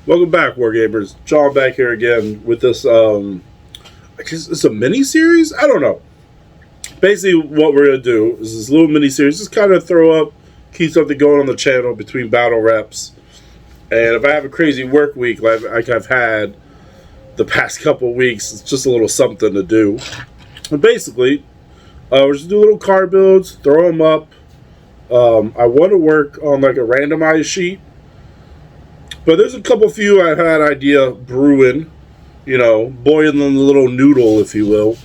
Welcome back, wargamers. John back here again with this. I guess it's a mini series. I don't know. Basically, what we're gonna do is this little mini series, just kind of throw up, keep something going on the channel between battle reps. And if I have a crazy work week like I've had the past couple weeks, it's just a little something to do. And basically, we're just do little card builds, throw them up. I want to work on like a randomized sheet. But there's a few I've had idea brewing, boiling the little noodle, if you will,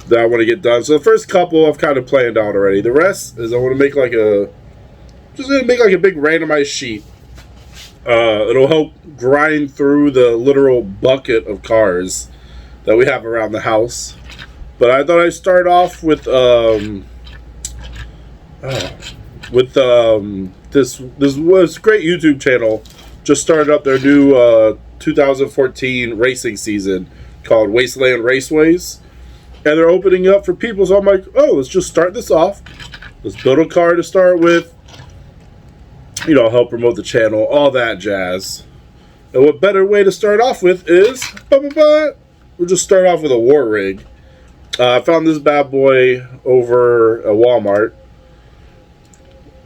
that I want to get done. So the first couple I've kind of planned out already. The rest is I want to make like a big randomized sheet. It'll help grind through the literal bucket of cards that we have around the house. But I thought I'd start off with this was a great YouTube channel. Just started up their new 2014 racing season called Wasteland Raceways. And they're opening up for people. So I'm like, oh, let's just start this off. Let's build a car to start with. Help promote the channel, all that jazz. And what better way to start off with is, we'll just start off with a war rig. I found this bad boy over at Walmart.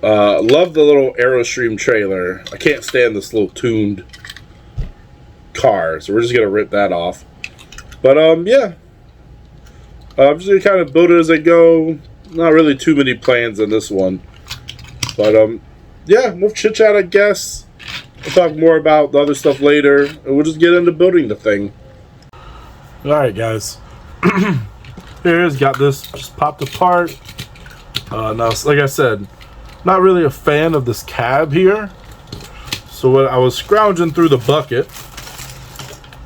Love the little Aerostream trailer. I can't stand this little tuned car, so we're just gonna rip that off. But yeah, I'm just gonna kind of build it as I go. Not really too many plans on this one, but yeah, we'll chit chat, I guess. We'll talk more about the other stuff later, and we'll just get into building the thing. All right, guys. Here's got this just popped apart. Now, like I said, not really a fan of this cab here. So when I was scrounging through the bucket,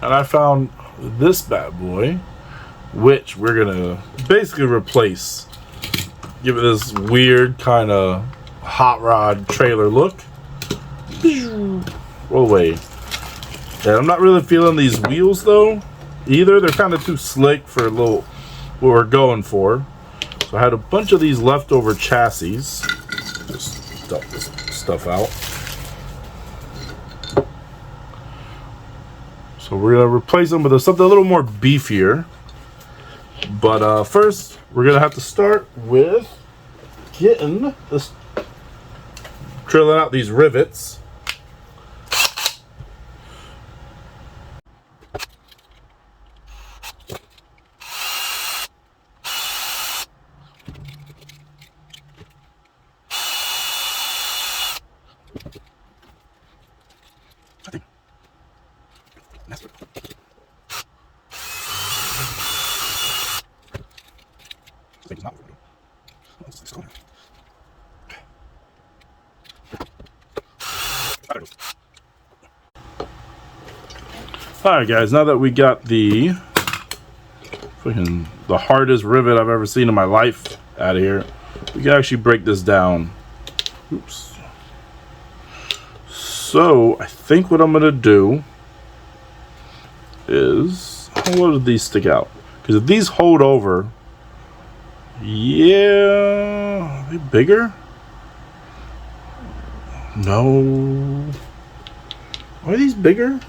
and I found this bad boy, which we're gonna basically replace. Give it this weird kind of hot rod trailer look. Roll away. And I'm not really feeling these wheels though, either. They're kind of too slick for what we're going for. So I had a bunch of these leftover chassis. Just dump this stuff out. So we're gonna replace them with something a little more beefier. But first, we're gonna have to start with getting this, drilling out these rivets. Alright guys, now that we got the hardest rivet I've ever seen in my life out of here, we can actually break this down. Oops. So I think what I'm gonna do is, how did these stick out? Because if these hold over, yeah, are they bigger? No. Are these bigger?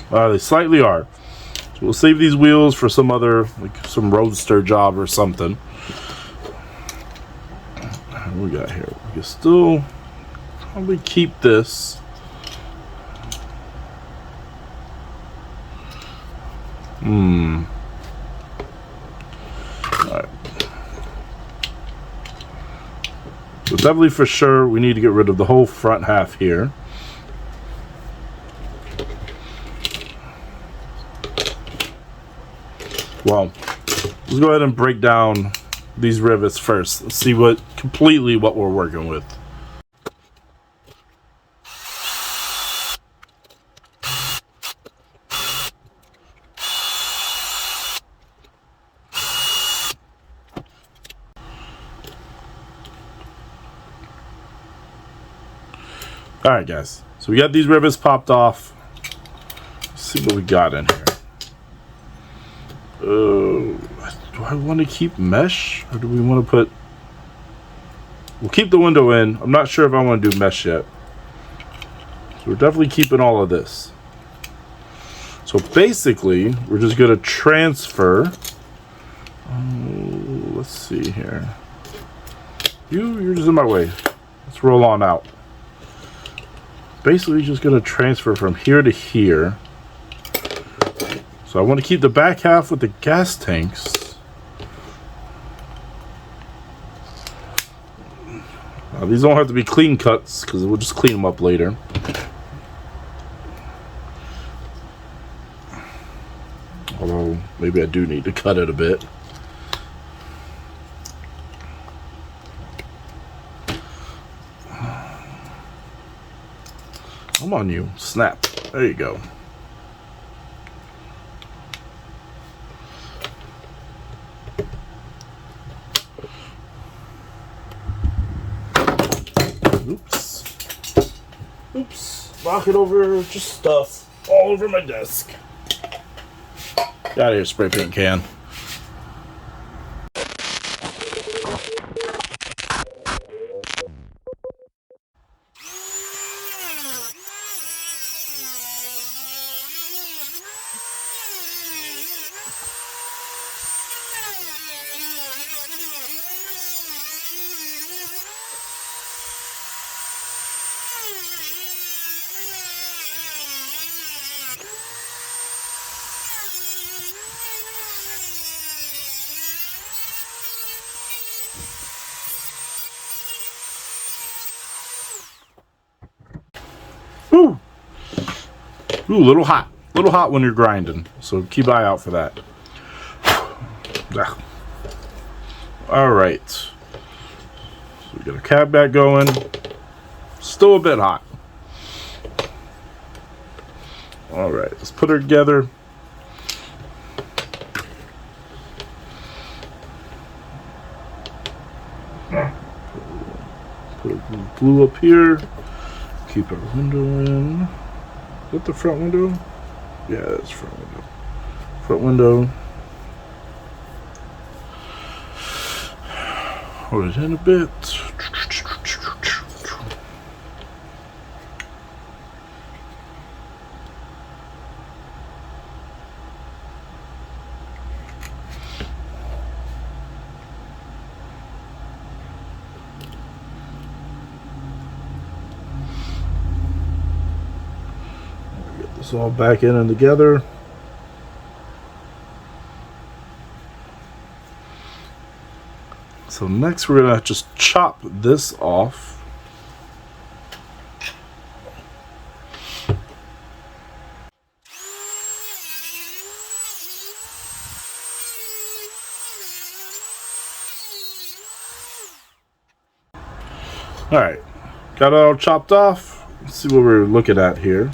They slightly are. So we'll save these wheels for some other, like some roadster job or something. What do we got here? We can still probably keep this. Alright. So definitely for sure we need to get rid of the whole front half here. Well, let's go ahead and break down these rivets first. Let's see completely what we're working with. Alright guys, so we got these rivets popped off. Let's see what we got in here. Do I want to keep mesh, or do we want to put We'll keep the window in. I'm not sure if I want to do mesh yet. So we're definitely keeping all of this. So basically, we're just going to transfer. Let's see here. You're just in my way. Let's roll on out. Basically, just going to transfer from here to here. So I want to keep the back half with the gas tanks. These don't have to be clean cuts because we'll just clean them up later. Although, maybe I do need to cut it a bit. Come on, you. Snap. There you go. Oops. Oops. Knock it over. Just stuff all over my desk. Get out of here, spray paint can. Woo! Ooh, a little hot. A little hot when you're grinding. So keep an eye out for that. Alright. So we got our cab back going. Still a bit hot. Alright, let's put her together. Put a glue up here. Keep our window in. Is that the front window? Yeah, that's front window. Front window. Hold it in a bit. It's all back in and together. So next we're gonna just chop this off. All right, got it all chopped off. Let's see what we're looking at here.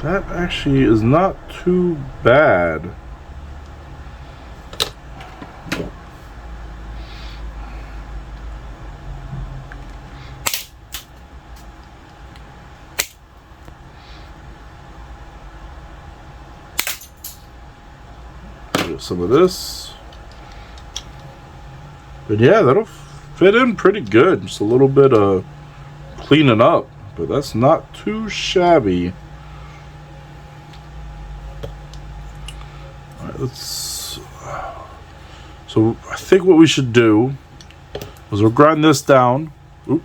That actually is not too bad. Get some of this. But yeah, that'll fit in pretty good. Just a little bit of cleaning up, but that's not too shabby. So I think what we should do is we'll grind this down. Oop,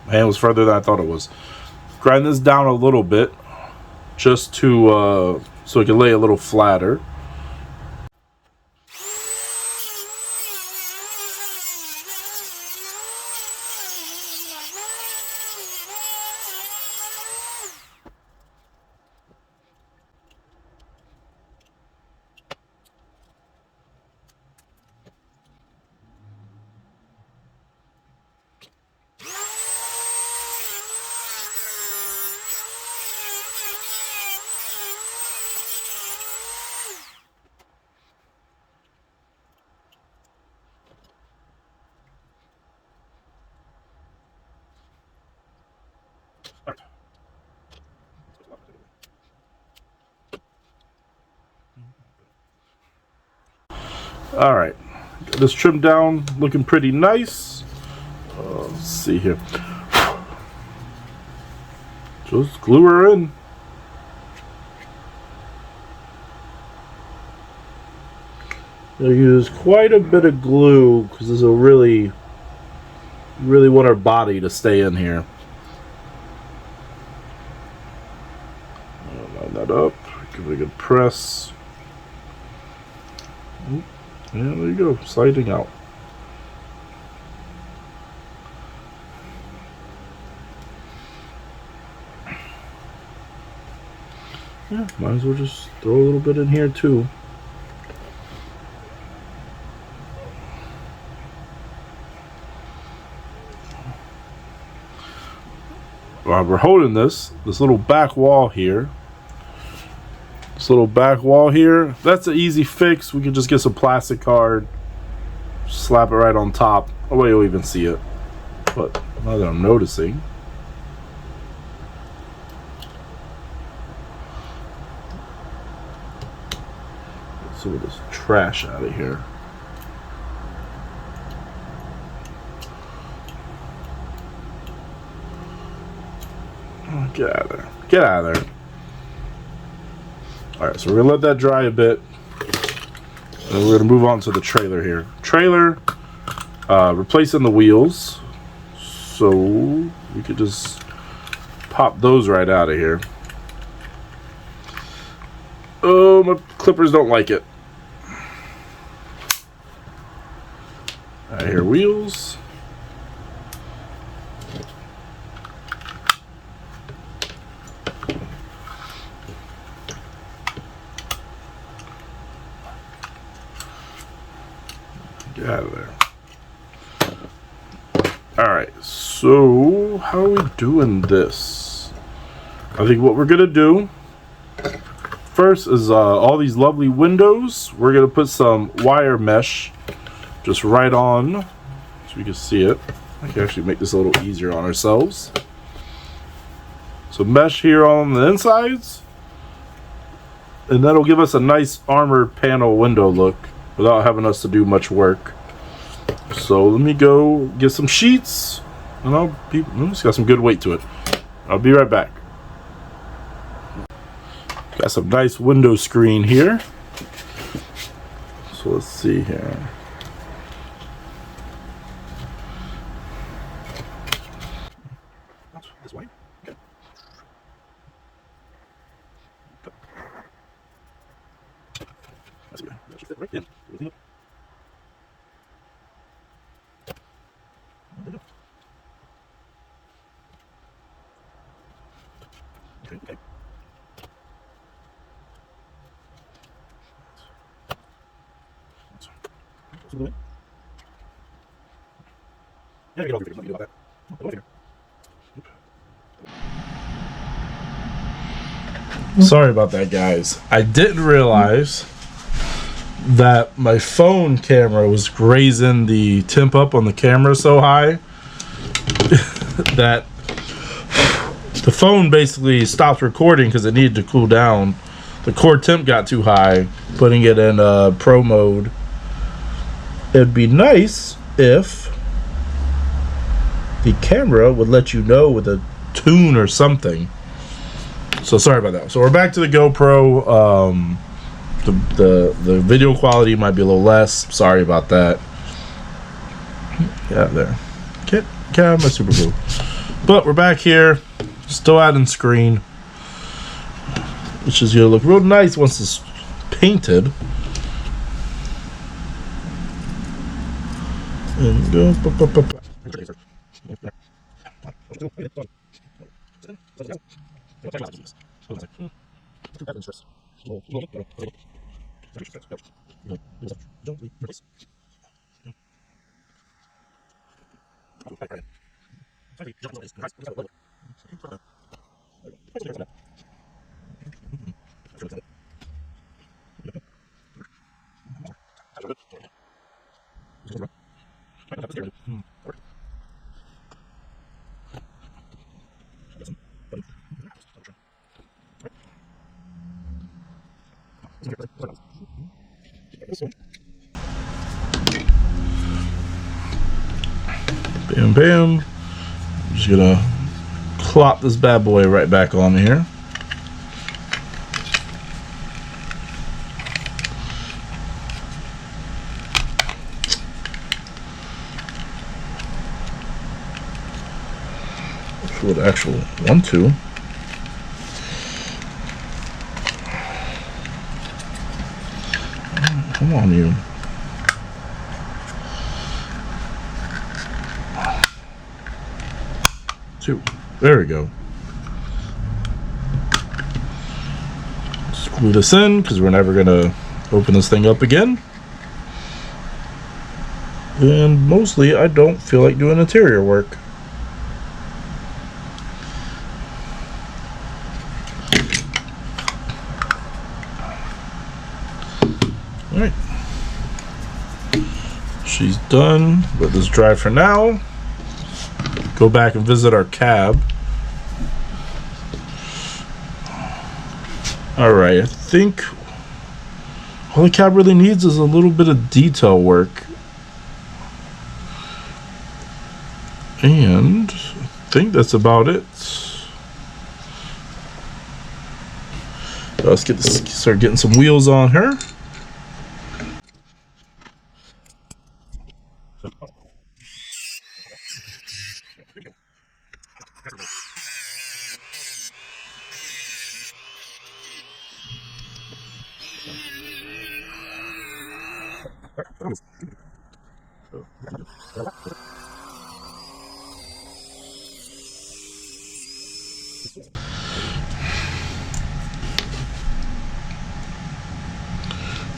my hand was further than I thought it was. Grind this down a little bit, just to so it can lay a little flatter. All right, got this trimmed down, looking pretty nice. Let's see here. Just glue her in. I use quite a bit of glue because this will really want our body to stay in here. Line that up. Give it a good press. Yeah, there you go. Sliding out. Yeah, might as well just throw a little bit in here too. While we're holding this little back wall here, that's an easy fix. We can just get some plastic card, slap it right on top. Oh wait, you'll even see it. But now that I'm noticing, let's see what this trash out of here. Oh, get out of there. Get out of there. Alright, so we're going to let that dry a bit. And we're going to move on to the trailer here. Trailer, replacing the wheels. So we could just pop those right out of here. Oh, my clippers don't like it. Alright, here, wheels. Get out of there. Alright, so how are we doing this? I think what we're going to do first is all these lovely windows. We're going to put some wire mesh just right on so we can see it. I can actually make this a little easier on ourselves. So mesh here on the insides. And that'll give us a nice armored panel window look without having us to do much work. So let me go get some sheets, and it's got some good weight to it. I'll be right back. Got some nice window screen here. So let's see here. This way. Okay. That's good. That should fit right in. Okay. Yeah, get all your figures. About that. Sorry about that, guys. I didn't realize that my phone camera was raising the temp up on the camera so high that the phone basically stopped recording because it needed to cool down. The core temp got too high, putting it in pro mode. It'd be nice if the camera would let you know with a tune or something. So sorry about that. So we're back to the GoPro. The video quality might be a little less. Sorry about that. Yeah, there. Can't have my super glue. But we're back here. Still adding screen, which is gonna look real nice once it's painted. And go. Bam, bam. Just gonna plop this bad boy right back on here. With actual 1, 2. Come on, you. Two. There we go. Screw this in because we're never gonna open this thing up again. And mostly, I don't feel like doing interior work. Alright. She's done. Let this dry for now. Go back and visit our cab. Alright, I think all the cab really needs is a little bit of detail work. And I think that's about it. Let's start getting some wheels on her.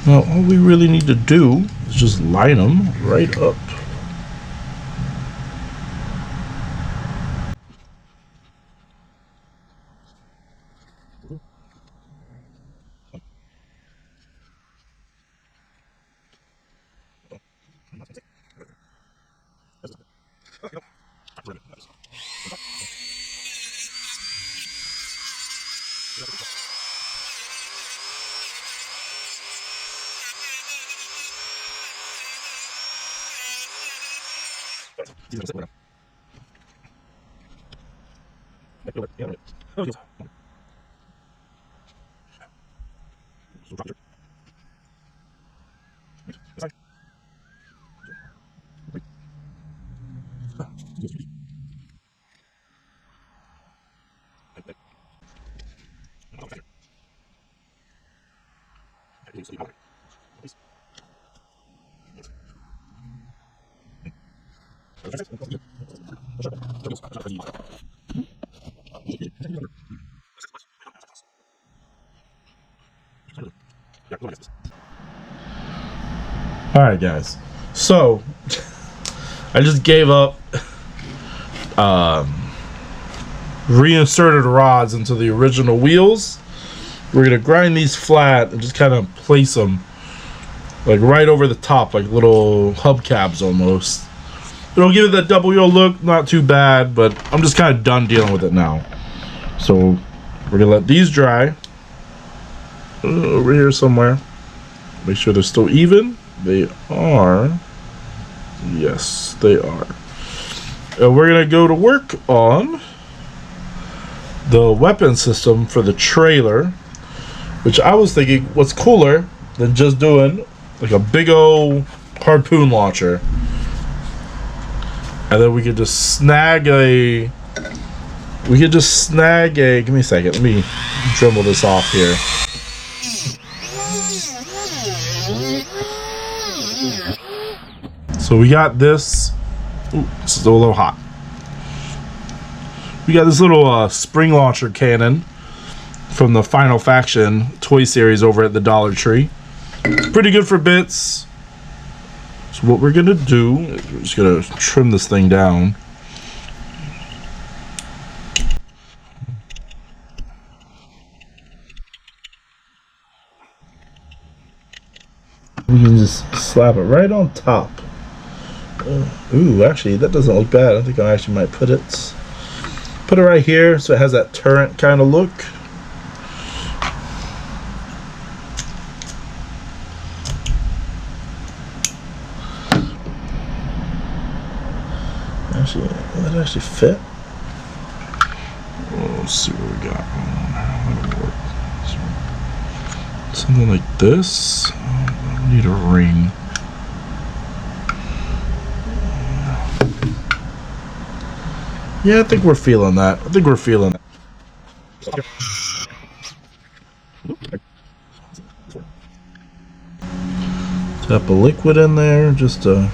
Now all we really need to do is just line them right up. Alright guys, so I just gave up, reinserted rods into the original wheels. We're going to grind these flat and just kind of place them like right over the top, like little hubcaps almost. It'll give it that double wheel look, not too bad, but I'm just kind of done dealing with it now. So we're going to let these dry over here somewhere. Make sure they're still even. They are. Yes, they are. And we're going to go to work on the weapon system for the trailer, which I was thinking what's cooler than just doing like a big old harpoon launcher. And then we could just snag a... give me a second, let me dremel this off here. So we got this. Ooh, it's still a little hot. We got this little spring launcher cannon from the Final Faction toy series over at the Dollar Tree. Pretty good for bits. So what we're gonna do is we're just gonna trim this thing down. We can just slap it right on top. Ooh, actually, that doesn't look bad. I think I actually might put it right here so it has that turret kind of look. Actually, will that actually fit? let's see what we got. Something like this. I need a ring. Yeah, I think we're feeling that. Tap a liquid in there just to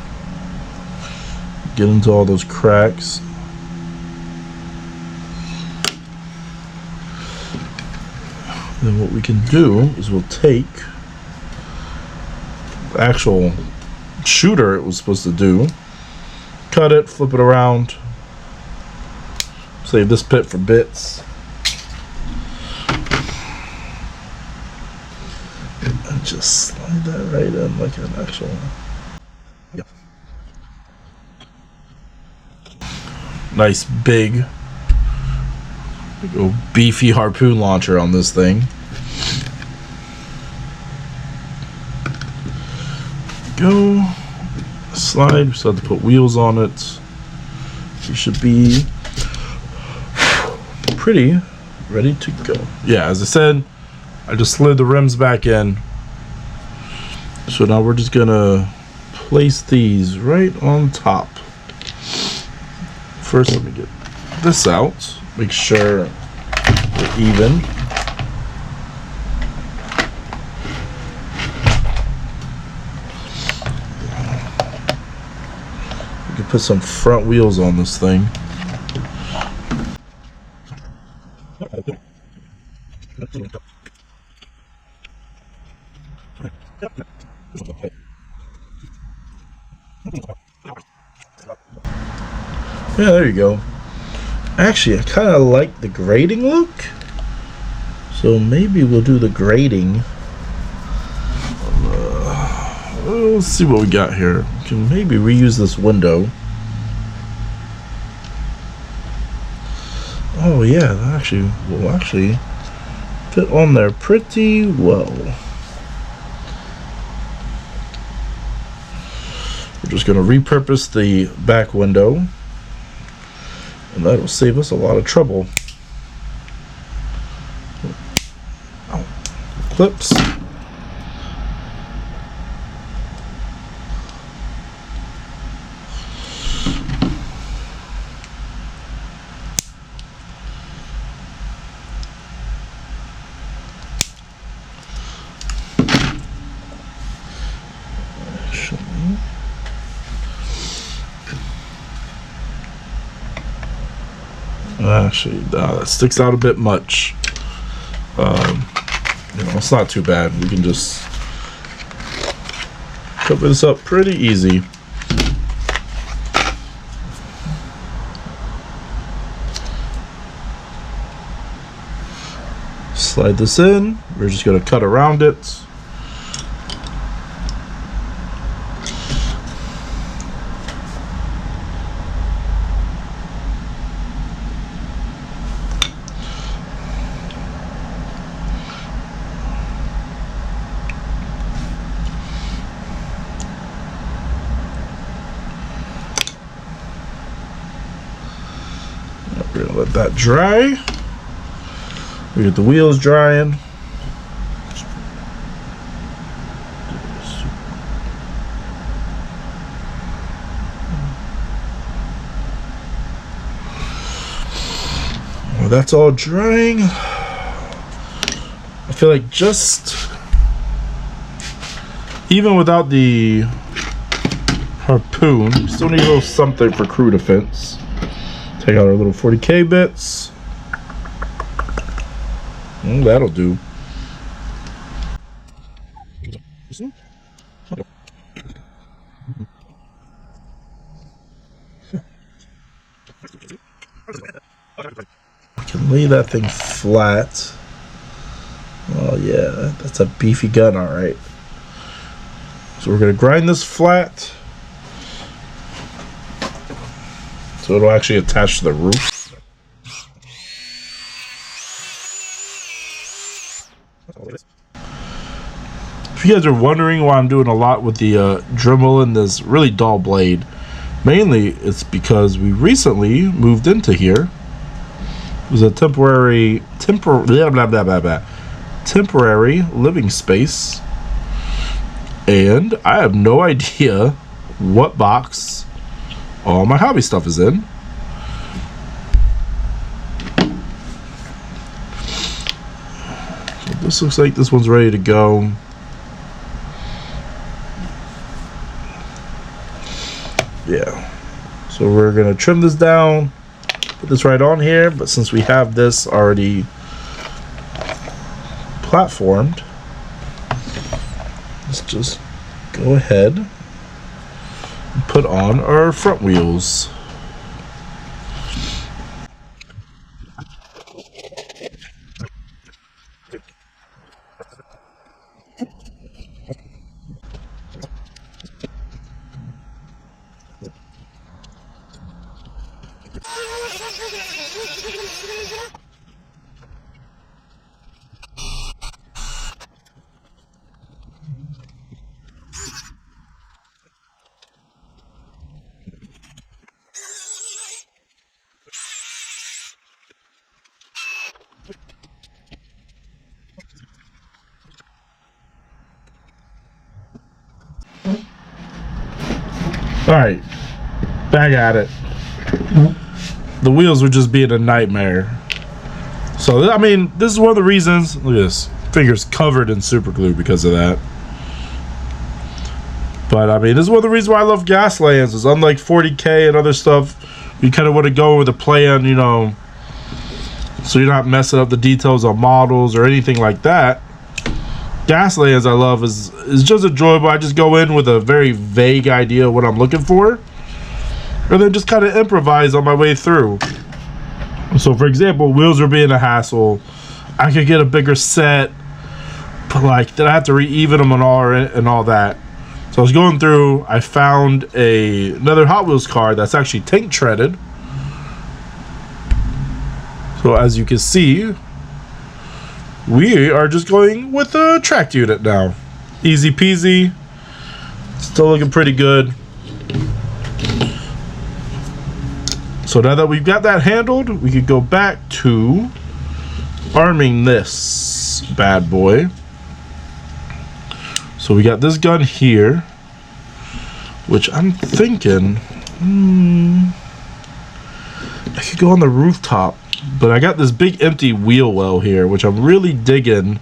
get into all those cracks. Then what we can do is we'll take the actual shooter it was supposed to do, cut it, flip it around, save this pit for bits, and just slide that right in like an actual. Yeah. Nice big old beefy harpoon launcher on this thing. Go slide. We still have to put wheels on it. We should be pretty ready to go. Yeah, as I said, I just slid the rims back in. So now we're just gonna place these right on top. First, let me get this out. Make sure they're even. We can put some front wheels on this thing. Yeah, there you go. Actually, I kind of like the grading look, so maybe we'll do the grading. Let's see what we got here. We can maybe reuse this window. Oh yeah, that will actually fit on there pretty well. We're just going to repurpose the back window. And that'll save us a lot of trouble. Oh, clips. Actually, that sticks out a bit much. It's not too bad. We can just cover this up pretty easy. Slide this in. We're just going to cut around it. We're gonna let that dry. We get the wheels drying. Well, that's all drying. I feel like just even without the harpoon, we still need a little something for crew defense. Take out our little 40K bits. That'll do. I can lay that thing flat. Oh yeah, that's a beefy gun, alright. So we're going to grind this flat. So it'll actually attach to the roof. If you guys are wondering why I'm doing a lot with the Dremel and this really dull blade, mainly it's because we recently moved into here It was a temporary living space, and I have no idea what box all my hobby stuff is in. So this looks like this one's ready to go. Yeah, so we're gonna trim this down, put this right on here, but since we have this already platformed, let's just go ahead and put on our front wheels. Alright, back at it. The wheels were just being a nightmare. So, I mean, this is one of the reasons. Look at this. Fingers covered in super glue because of that. But, I mean, this is one of the reasons why I love Gaslands. Is unlike 40K and other stuff, you kind of want to go with a plan, you know, so you're not messing up the details on models or anything like that. Gaslands I love is just enjoyable. I just go in with a very vague idea of what I'm looking for, and then just kind of improvise on my way through. So for example, wheels are being a hassle. I could get a bigger set, but like then I have to re-even them and all that. So I was going through, I found another Hot Wheels car that's actually tank treaded. So as you can see, we are just going with a tracked unit now. Easy peasy. Still looking pretty good. So now that we've got that handled, we could go back to arming this bad boy. So we got this gun here, which I'm thinking I could go on the rooftop. But I got this big empty wheel well here, which I'm really digging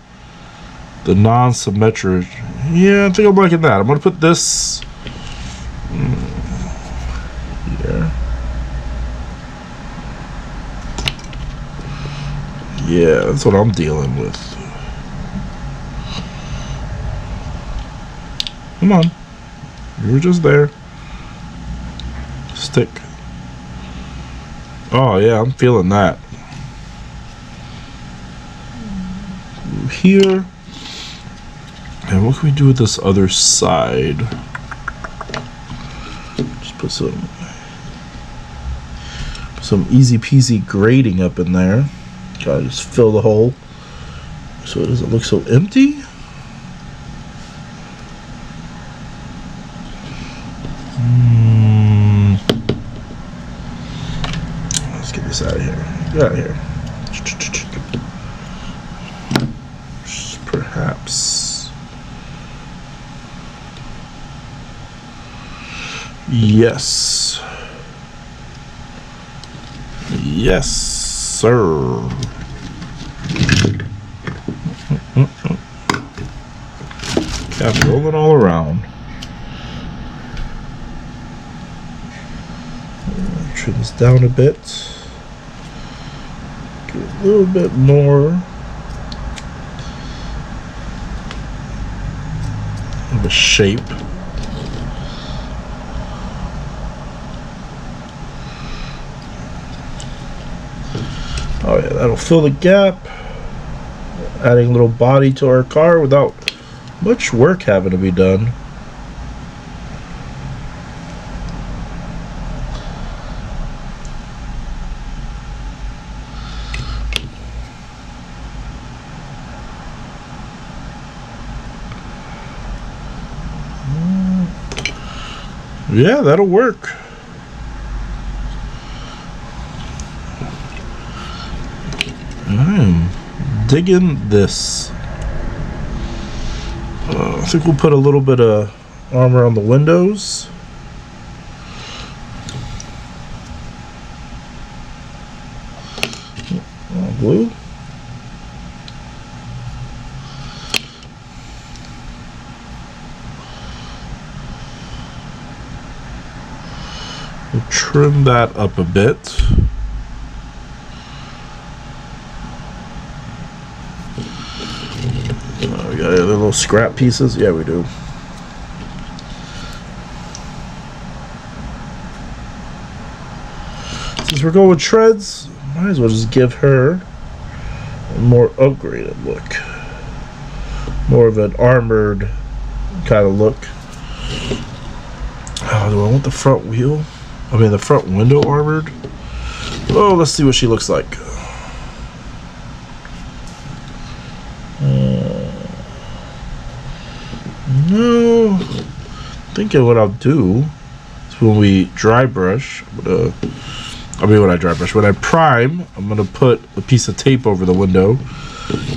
the non-symmetric. Yeah, I think I'm liking that. I'm going to put this here. Yeah, that's what I'm dealing with. Come on. You were just there. Stick. Oh, yeah, I'm feeling that. Here, and what can we do with this other side? Just put some easy peasy grading up in there. Gotta just fill the hole so it doesn't look so empty. Let's get this out of here. Get out of here. Perhaps. Yes. Yes, sir. Cap rolling all around. Trim this down a bit. Get a little bit more of a shape. Oh yeah, that'll fill the gap, adding a little body to our car without much work having to be done. Yeah, that'll work. digging this. I think we'll put a little bit of armor on the windows. Blue. We'll trim that up a bit. We got other little scrap pieces. Yeah, we do. Since we're going with treads, might as well just give her a more upgraded look. More of an armored kind of look. Oh, do I want the front wheel? I mean, the front window armored? Oh, let's see what she looks like. No. Thinking what I'll do is when we dry brush, when I prime, I'm gonna put a piece of tape over the window.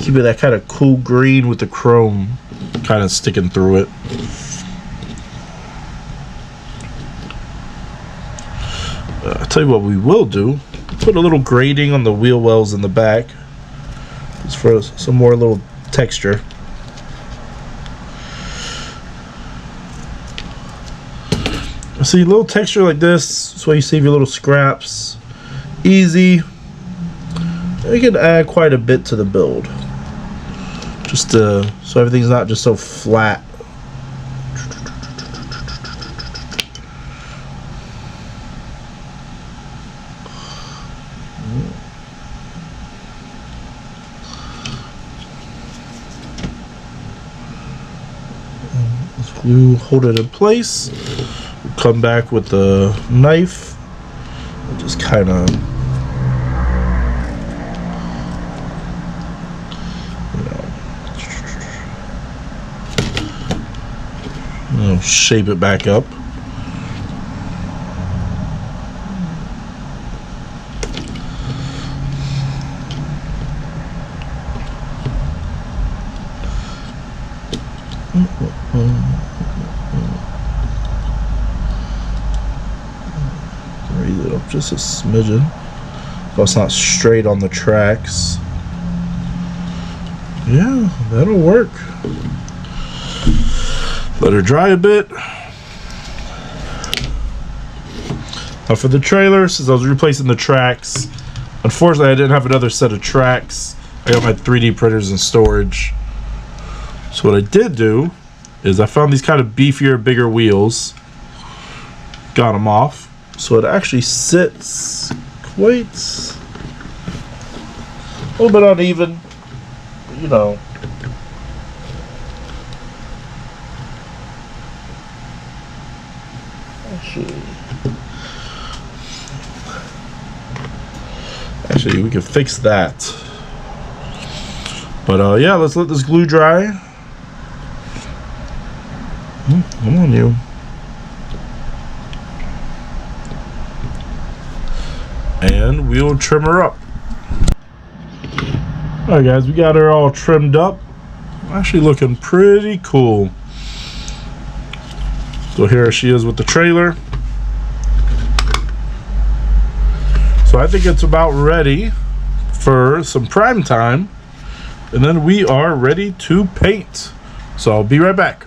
Keep it that kind of cool green with the chrome kind of sticking through it. I'll tell you what we will do. Put a little grading on the wheel wells in the back. Just for some more little texture. See, a little texture like this, that's why you save your little scraps. Easy. You can add quite a bit to the build. Just so everything's not just so flat. You hold it in place. We'll come back with the knife and just kind of, shape it back up. Raise it up just a smidgen, so it's not straight on the tracks. Yeah, that'll work. Let her dry a bit. Now for the trailer, since I was replacing the tracks, unfortunately I didn't have another set of tracks. I got my 3D printers in storage. So what I did do is I found these kind of beefier, bigger wheels. Got them off. So it actually sits quite a little bit uneven, you know. Actually, we can fix that. But yeah, let's let this glue dry. Come on, you. And we'll trim her up. Alright guys, we got her all trimmed up. Actually looking pretty cool. So here she is with the trailer. So I think it's about ready for some prime time. And then we are ready to paint. So I'll be right back.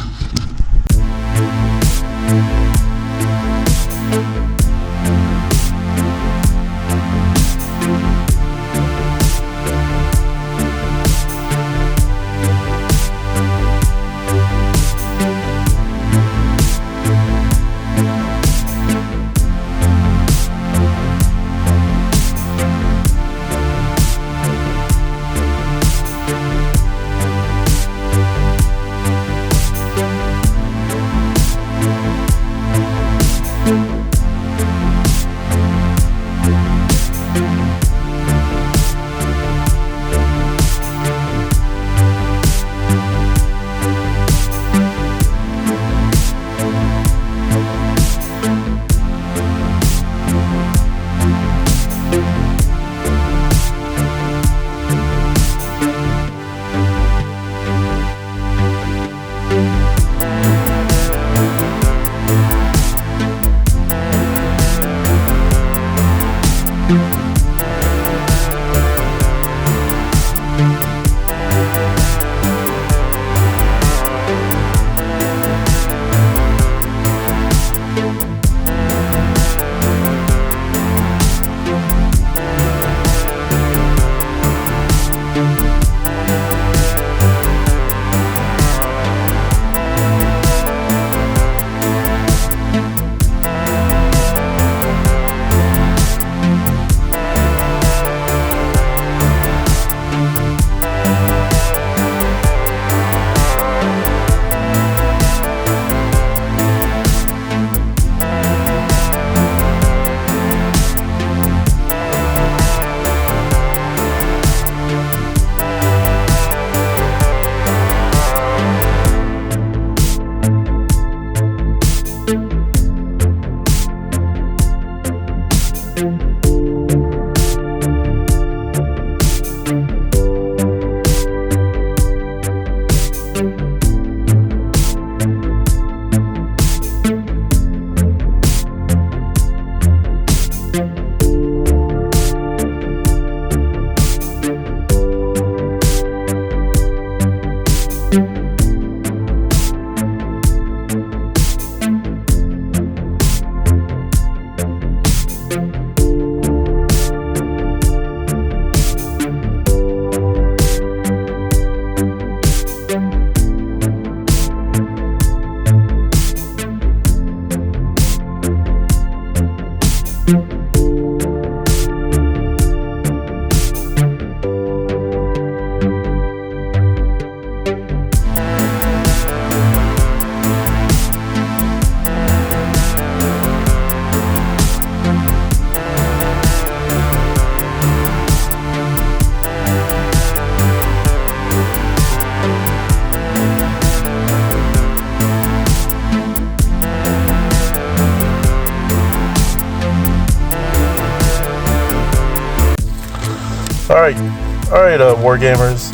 Alright, wargamers.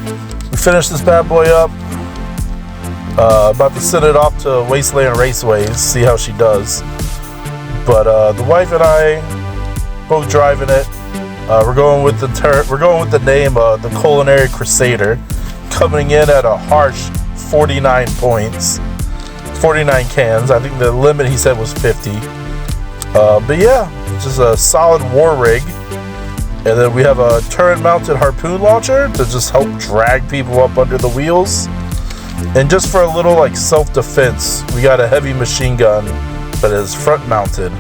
We finished this bad boy up. About to send it off to Wasteland Raceways, see how she does. But the wife and I both driving it. We're going with the name the Culinary Crusader, coming in at a harsh 49 points, 49 cans. I think the limit he said was 50. But yeah, just a solid war rig. And then we have a turret-mounted harpoon launcher to just help drag people up under the wheels. And just for a little like self-defense, we got a heavy machine gun, but it's front-mounted.